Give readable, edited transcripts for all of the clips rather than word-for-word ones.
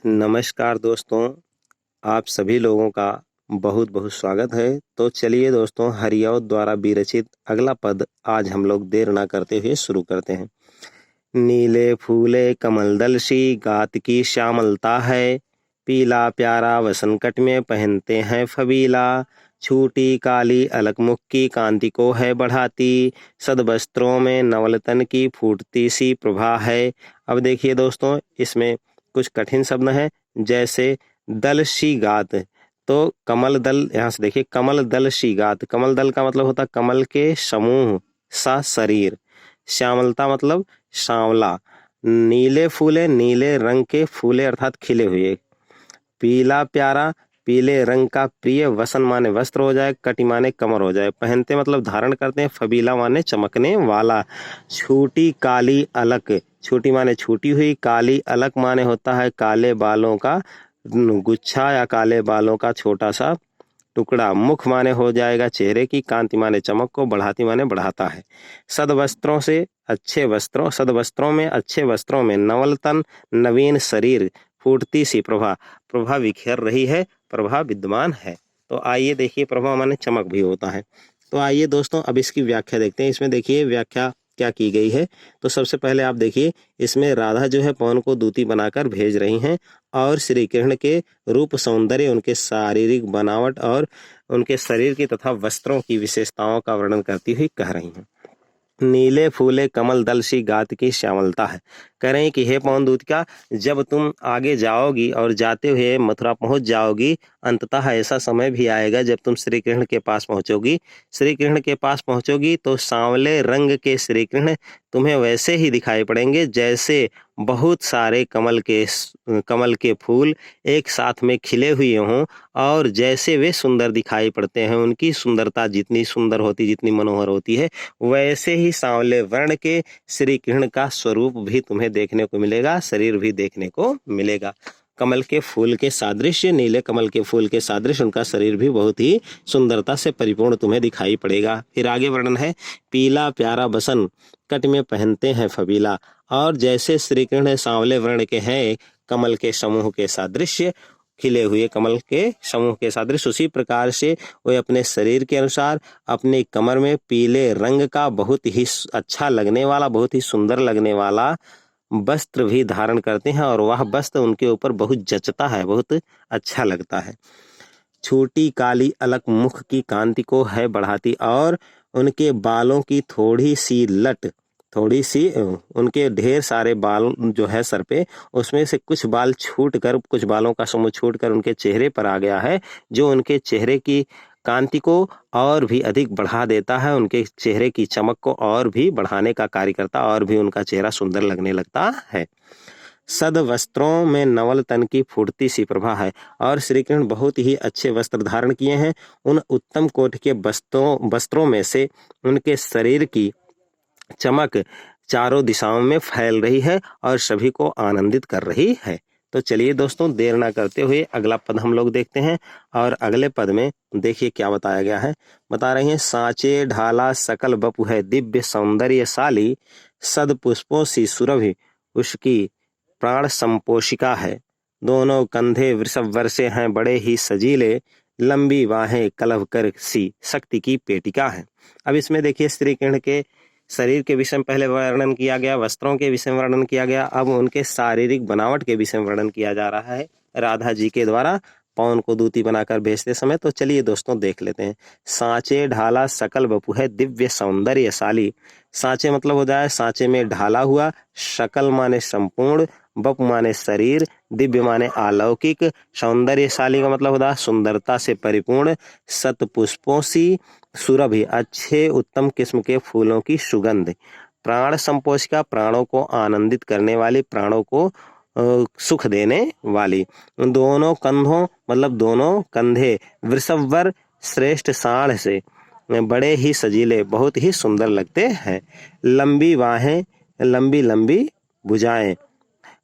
नमस्कार दोस्तों, आप सभी लोगों का बहुत बहुत स्वागत है। तो चलिए दोस्तों, हरिऔध द्वारा विरचित अगला पद आज हम लोग देर ना करते हुए शुरू करते हैं। नीले फूले कमलदल सी गात की श्यामलता है, पीला प्यारा वसंकट में पहनते हैं फबीला, छूटी काली अलक मुख की कांति को है बढ़ाती, सदवस्त्रों में नवलतन की फूटती सी प्रभा है। अब देखिए दोस्तों, इसमें कुछ कठिन शब्द हैं, जैसे दल शी गात। तो कमल दल, यहाँ से देखिए, कमल दल शी गात। कमल दल का मतलब होता है कमल के समूह सा शरीर। श्यामलता मतलब सांवला। नीले फूले, नीले रंग के फूले अर्थात खिले हुए। पीला प्यारा, पीले रंग का प्रिय। वसन माने वस्त्र हो जाए, कटि माने कमर हो जाए। पहनते मतलब धारण करते हैं। फबीला माने चमकने वाला। छूटी काली अलक, छूटी माने छूटी हुई, काली अलक माने होता है काले बालों का गुच्छा या काले बालों का छोटा सा टुकड़ा। मुख माने हो जाएगा चेहरे की, कांति माने चमक को, बढ़ाती माने बढ़ाता है। सदवस्त्रों से अच्छे वस्त्रों, सदवस्त्रों में अच्छे वस्त्रों में, नवल तन नवीन शरीर, फूटती सी प्रभा, प्रभा बिखेर रही है, प्रभा विद्यमान है। तो आइए देखिए, प्रभा माने चमक भी होता है। तो आइए दोस्तों, अब इसकी व्याख्या देखते हैं। इसमें देखिए व्याख्या क्या की गई है। तो सबसे पहले आप देखिए, इसमें राधा जो है पवन को दूती बनाकर भेज रही हैं और श्री कृष्ण के रूप सौंदर्य, उनके शारीरिक बनावट और उनके शरीर की तथा वस्त्रों की विशेषताओं का वर्णन करती हुई कह रही हैं। नीले फूले कमल दल सी गात की श्यामलता है। कह रहे हैं कि हे पवन दूतिका, जब तुम आगे जाओगी और जाते हुए मथुरा पहुंच जाओगी, अंततः ऐसा समय भी आएगा जब तुम श्री कृष्ण के पास पहुंचोगी। श्री कृष्ण के पास पहुंचोगी तो सांवले रंग के श्री कृष्ण तुम्हें वैसे ही दिखाई पड़ेंगे जैसे बहुत सारे कमल के फूल एक साथ में खिले हुए हों, और जैसे वे सुंदर दिखाई पड़ते हैं, उनकी सुंदरता जितनी सुंदर होती, जितनी मनोहर होती है, वैसे ही सांवले वर्ण के श्री कृष्ण का स्वरूप भी तुम्हें देखने को मिलेगा, शरीर भी देखने को मिलेगा। कमल के फूल के सादृश्य, नीले कमल के फूल के सादृश्य उनका शरीर भी बहुत ही सुंदरता से परिपूर्ण तुम्हें दिखाई पड़ेगा। फिर आगे वर्णन है, पीला प्यारा बसन कट में पहनते हैं फबीला। और जैसे श्री कृष्ण सांवले वर्ण के हैं, कमल के समूह के सादृश्य, खिले हुए कमल के समूह के सदृश, उसी प्रकार से वे अपने शरीर के अनुसार अपनी कमर में पीले रंग का बहुत ही अच्छा लगने वाला, बहुत ही सुंदर लगने वाला वस्त्र भी धारण करते हैं, और वह वस्त्र उनके ऊपर बहुत जचता है, बहुत अच्छा लगता है। छोटी काली अलक मुख की कांति को है बढ़ाती, और उनके बालों की थोड़ी सी लट, थोड़ी सी उनके ढेर सारे बाल जो है सर पे, उसमें से कुछ बाल छूट कर, कुछ बालों का समूह छूट कर उनके चेहरे पर आ गया है, जो उनके चेहरे की कांति को और भी अधिक बढ़ा देता है, उनके चेहरे की चमक को और भी बढ़ाने का कार्य करता, और भी उनका चेहरा सुंदर लगने लगता है। सद वस्त्रों में नवल तन की फूटती सी प्रभा है, और श्री कृष्ण बहुत ही अच्छे वस्त्र धारण किए हैं। उन उत्तम कोट के वस्त्रों में से उनके शरीर की चमक चारों दिशाओं में फैल रही है और सभी को आनंदित कर रही है। तो चलिए दोस्तों, देर ना करते हुए अगला पद हम लोग देखते हैं। और अगले पद में देखिए क्या बताया गया है। बता रहे हैं, सांचे ढाला सकल बपु है, दिव्य सौंदर्यशाली, सद पुष्पों सी सुरभि उसकी प्राण संपोषिका है। दोनों कंधे वृषभ वर्षे हैं बड़े ही सजीले, लंबी बाहें कलभ कर सी शक्ति की पेटिका है। अब इसमें देखिए, श्री कृष्ण के शरीर के विषय में पहले वर्णन किया गया, वस्त्रों के विषय में वर्णन किया गया, अब उनके शारीरिक बनावट के विषय में वर्णन किया जा रहा है राधा जी के द्वारा पवन को दूती बनाकर भेजते समय। तो चलिए दोस्तों देख लेते हैं। सांचे ढाला सकल बपु है, दिव्य सौंदर्यशाली। सांचे मतलब हो जाए सांचे में ढाला हुआ, शकल माने संपूर्ण, बप माने शरीर, दिव्य माने अलौकिक, सौंदर्यशाली का मतलब होता है सुंदरता से परिपूर्ण, सत पुष्पों सी सुरभि अच्छे उत्तम किस्म के फूलों की सुगंध, प्राण संपोषिका प्राणों को आनंदित करने वाली, प्राणों को सुख देने वाली। दोनों कंधों मतलब दोनों कंधे, वृषभवर श्रेष्ठ साढ़ से बड़े ही सजीले, बहुत ही सुंदर लगते हैं। लंबी बाहें, लंबी लंबी भुजाएं,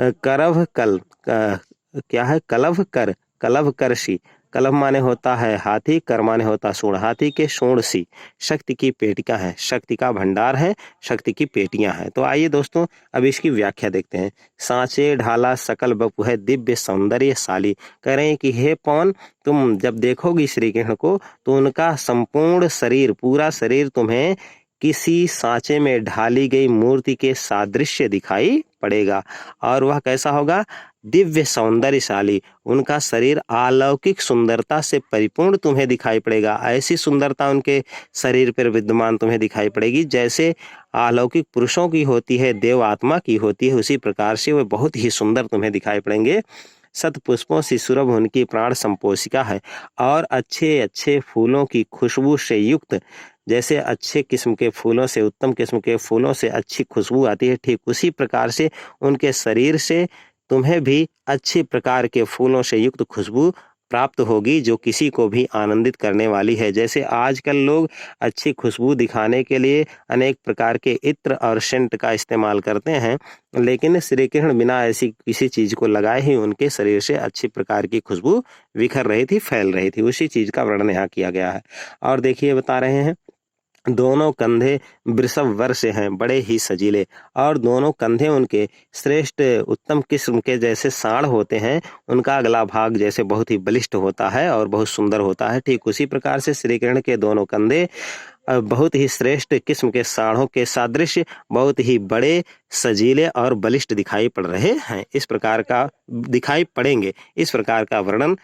करभ कल क्या है, कलभ कर, कलभ करशी कलभ माने होता है हाथी, कर माने होता सूंड, हाथी के सूंड सी शक्ति की पेटिकां हैं, शक्ति का भंडार है, शक्ति की पेटियां हैं। तो आइए दोस्तों अब इसकी व्याख्या देखते हैं। सांचे ढाला सकल बपु है दिव्य सौंदर्यशाली। कह रहे हैं कि हे पवन, तुम जब देखोगी श्री कृष्ण को तो उनका संपूर्ण शरीर, पूरा शरीर तुम्हें किसी सांचे में ढाली गई मूर्ति के सादृश्य दिखाई पड़ेगा। और वह कैसा होगा? दिव्य सौंदर्यशाली। उनका शरीर अलौकिक सुंदरता से परिपूर्ण तुम्हें दिखाई पड़ेगा। ऐसी सुंदरता उनके शरीर पर विद्यमान तुम्हें दिखाई पड़ेगी जैसे अलौकिक पुरुषों की होती है, देव आत्मा की होती है, उसी प्रकार से वे बहुत ही सुंदर तुम्हें दिखाई पड़ेंगे। सत पुष्पों से सुरभ उनकी प्राण संपोषिका है और अच्छे अच्छे फूलों की खुशबू से युक्त, जैसे अच्छे किस्म के फूलों से, उत्तम किस्म के फूलों से अच्छी खुशबू आती है, ठीक उसी प्रकार से उनके शरीर से तुम्हें भी अच्छी प्रकार के फूलों से युक्त खुशबू प्राप्त होगी जो किसी को भी आनंदित करने वाली है। जैसे आजकल लोग अच्छी खुशबू दिखाने के लिए अनेक प्रकार के इत्र और सेंट का इस्तेमाल करते हैं, लेकिन श्री कृष्ण बिना ऐसी किसी चीज को लगाए ही उनके शरीर से अच्छी प्रकार की खुशबू बिखर रही थी, फैल रही थी। उसी चीज का वर्णन यहाँ किया गया है। और देखिए बता रहे हैं, दोनों कंधे वृषभ वर्ष हैं, बड़े ही सजीले, और दोनों कंधे उनके श्रेष्ठ उत्तम किस्म के जैसे सांड होते हैं, उनका अगला भाग जैसे बहुत ही बलिष्ठ होता है और बहुत सुंदर होता है, ठीक उसी प्रकार से श्री कृष्ण के दोनों कंधे बहुत ही श्रेष्ठ किस्म के सांडों के सादृश्य बहुत ही बड़े, सजीले और बलिष्ठ दिखाई पड़ रहे हैं। इस प्रकार का दिखाई पड़ेंगे, इस प्रकार का वर्णन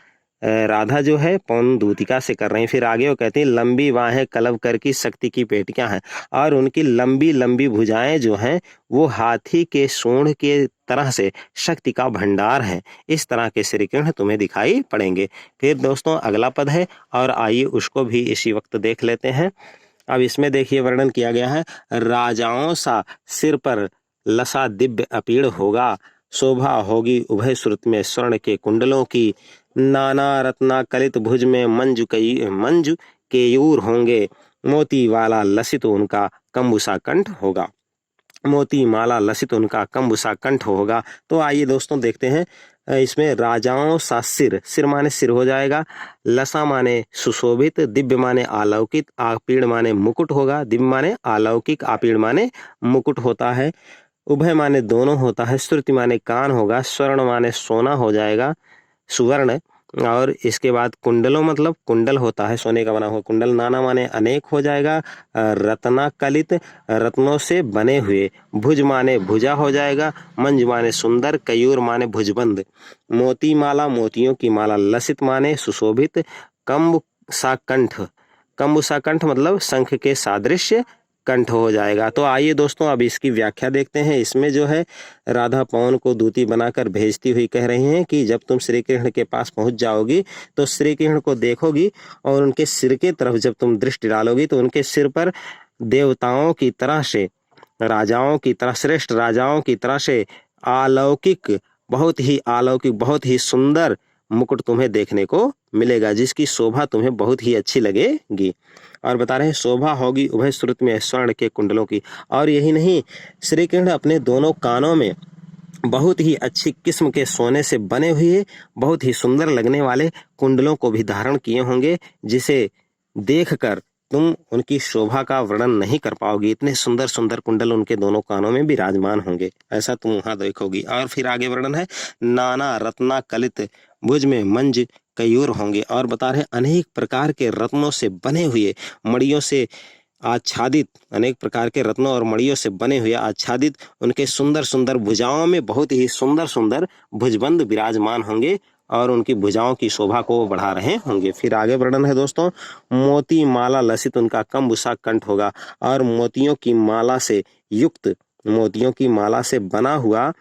राधा जो है पौन दूतिका से कर रहे हैं। फिर आगे वो कहते हैं, लंबी बाहें कलव कर की शक्ति की पेटियां हैं, और उनकी लंबी लंबी भुजाएं जो हैं वो हाथी के सूंड के तरह से शक्ति का भंडार है। इस तरह के श्री कृष्ण तुम्हें दिखाई पड़ेंगे। फिर दोस्तों अगला पद है, और आइए उसको भी इसी वक्त देख लेते हैं। अब इसमें देखिए वर्णन किया गया है, राजाओं सा सिर पर लसा दिव्य अपीड़ होगा, शोभा होगी उभय श्रुत में स्वर्ण के कुंडलों की, नाना रत्ना कलित भुज में मंजु केयूर होंगे, मोती वाला लसित उनका कंबुसा कंठ होगा, मोती माला लसित उनका कंबुसा कंठ होगा। तो आइए दोस्तों देखते हैं, इसमें राजाओं सा सिर, सिर माने सिर हो जाएगा, लसा माने सुशोभित, दिव्य माने अलौकिक, आपीड़ माने मुकुट होगा, दिव्य माने अलौकिक, आपीड़ माने मुकुट होता है, उभय माने दोनों होता है, श्रुति माने कान होगा, स्वर्ण माने सोना हो जाएगा, सुवर्ण, और इसके बाद कुंडलों मतलब कुंडल होता है, सोने का बना हुआ कुंडल, नाना माने अनेक हो जाएगा, रत्ना कलित रत्नों से बने हुए, भुज माने भुजा हो जाएगा, मंज माने सुंदर, कयूर माने भुजबंद, मोती माला मोतियों की माला, लसित माने सुशोभित, कम्ब सा कंठ, कम्ब सा कंठ मतलब शंख के सादृश्य कंठ हो जाएगा। तो आइए दोस्तों अब इसकी व्याख्या देखते हैं। इसमें जो है राधा पवन को दूती बनाकर भेजती हुई कह रही हैं कि जब तुम श्री कृष्ण के पास पहुंच जाओगी तो श्री कृष्ण को देखोगी और उनके सिर के तरफ जब तुम दृष्टि डालोगी तो उनके सिर पर देवताओं की तरह से, राजाओं की तरह, श्रेष्ठ राजाओं की तरह से अलौकिक, बहुत ही अलौकिक, बहुत ही सुंदर मुकुट तुम्हें देखने को मिलेगा, जिसकी शोभा तुम्हें बहुत ही अच्छी लगेगी। और बता रहे हैं, शोभा होगी उभय श्रुत में स्वर्ण के कुंडलों की। और यही नहीं, श्री कृष्ण अपने दोनों कानों में बहुत ही अच्छी किस्म के सोने से बने हुए बहुत ही सुंदर लगने वाले कुंडलों को भी धारण किए होंगे, जिसे देखकर तुम उनकी शोभा का वर्णन नहीं कर पाओगी। इतने सुंदर सुंदर कुंडल उनके दोनों कानों में विराजमान होंगे, ऐसा तुम वहां देखोगी। और फिर आगे वर्णन है, नाना रत्ना कलित भुज में मंज कयूर होंगे, और बता रहे अनेक प्रकार के रत्नों से बने हुए, मणियों से आच्छादित, अनेक प्रकार के रत्नों और मणियों से बने हुए आच्छादित उनके सुंदर सुंदर भुजाओं में बहुत ही सुंदर सुंदर भुजबंद विराजमान होंगे और उनकी भुजाओं की शोभा को बढ़ा रहे होंगे। फिर आगे वर्णन है दोस्तों, मोती माला लसित उनका कंबुसा कंठ होगा, और मोतियों की माला से युक्त, मोतियों की माला से बना हुआ,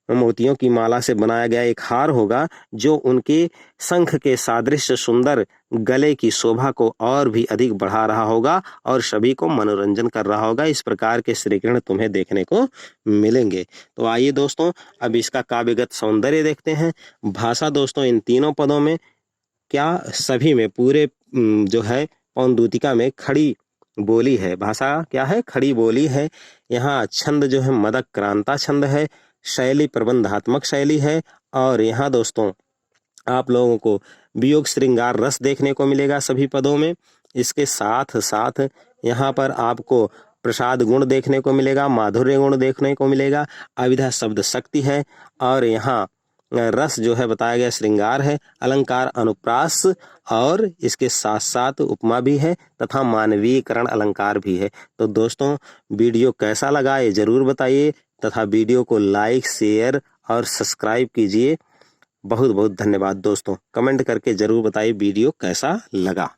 मोतियों की माला से बनाया गया एक हार होगा जो उनके शंख के सादृश्य सुंदर गले की शोभा को और भी अधिक बढ़ा रहा होगा और सभी को मनोरंजन कर रहा होगा। इस प्रकार के श्री कृष्ण तुम्हें देखने को मिलेंगे। तो आइए दोस्तों अब इसका काव्यगत सौंदर्य देखते हैं। भाषा दोस्तों इन तीनों पदों में क्या, सभी में, पूरे जो है पौन दूतिका में खड़ी बोली है। भाषा क्या है? खड़ी बोली है। यहाँ छंद जो है मदक क्रांता छंद है, शैली प्रबंधात्मक शैली है, और यहाँ दोस्तों आप लोगों को वियोग श्रृंगार रस देखने को मिलेगा सभी पदों में। इसके साथ साथ यहाँ पर आपको प्रसाद गुण देखने को मिलेगा, माधुर्य गुण देखने को मिलेगा, अविधा शब्द शक्ति है, और यहाँ रस जो है बताया गया श्रृंगार है, अलंकार अनुप्रास, और इसके साथ साथ उपमा भी है तथा मानवीकरण अलंकार भी है। तो दोस्तों वीडियो कैसा लगा ये जरूर बताइए तथा वीडियो को लाइक, शेयर और सब्सक्राइब कीजिए। बहुत बहुत धन्यवाद दोस्तों। कमेंट करके जरूर बताइए वीडियो कैसा लगा।